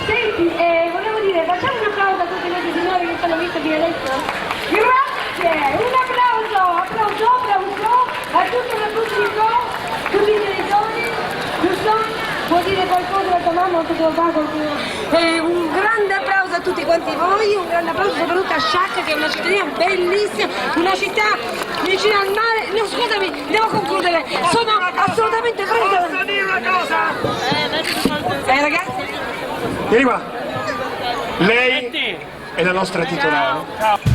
Senti, volevo dire, facciamo un applauso a tutti questi signori che sono visti fino adesso. Grazie! Un applauso a tutto il pubblico, tutti i genitori, giusto? Può dire qualcosa alla tua mamma o tu te lo fa qualcuno? Un grande applauso a tutti quanti voi, un grande applauso soprattutto a Sciacca che è una cittadina bellissima, una città vicina al mare. No, scusami, devo concludere, sono assolutamente fredda. Posso dire una cosa? Ragazzi? Vieni qua. Lei è la nostra titolare.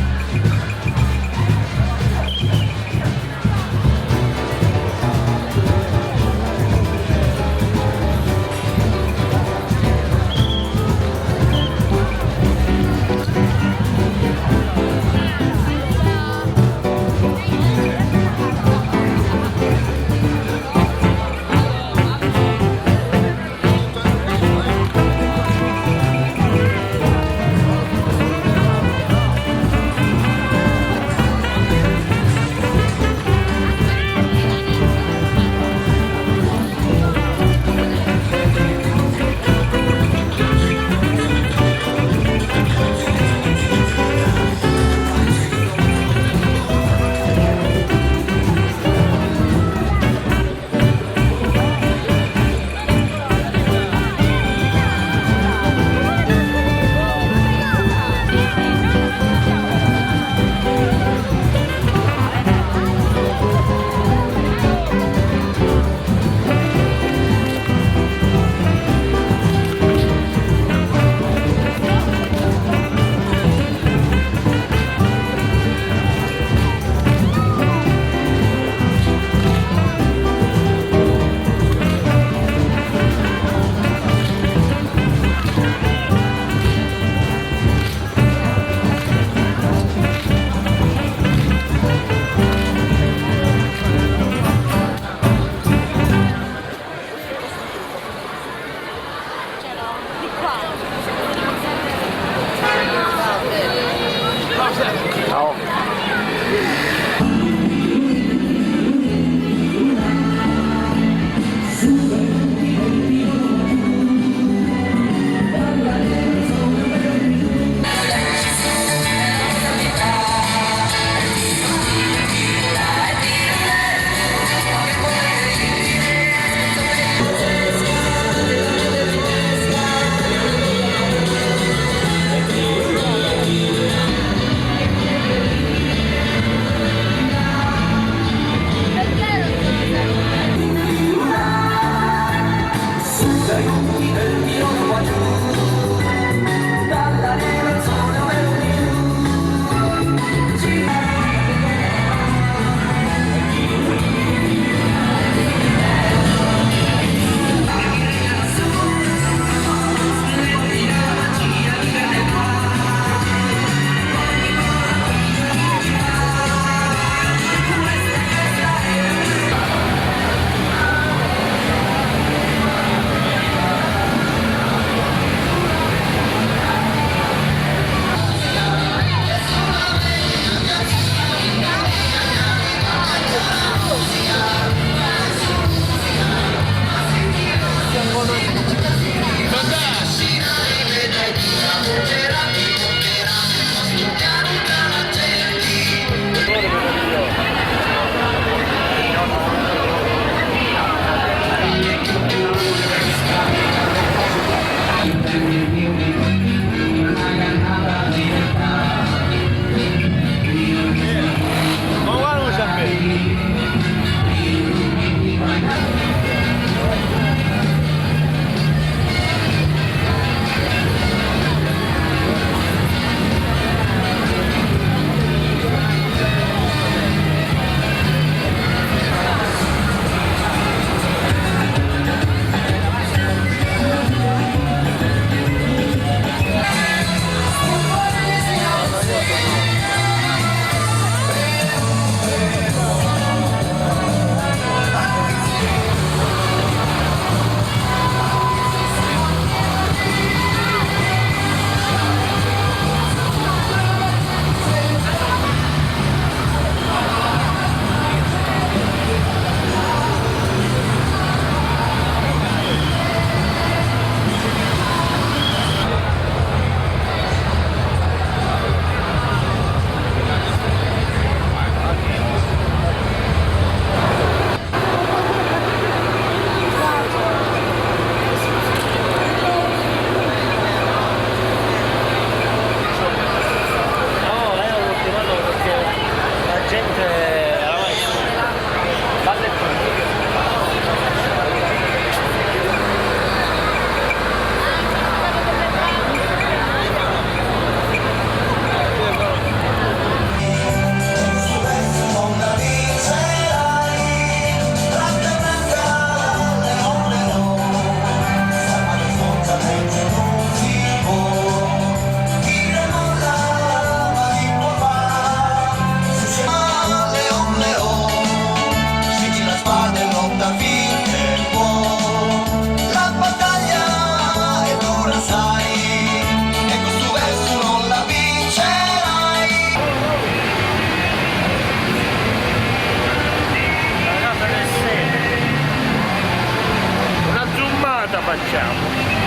facciamo.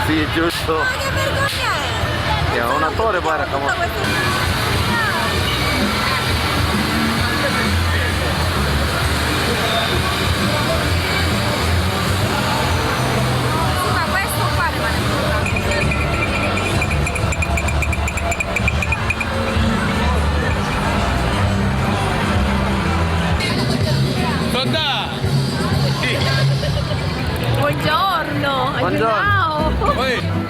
Sì, giusto. Ma che vergogna è? È un attore, guarda, come... Sì, ma questo qua rimane Tonda! Buongiorno! Buongiorno. Ciao! Oi.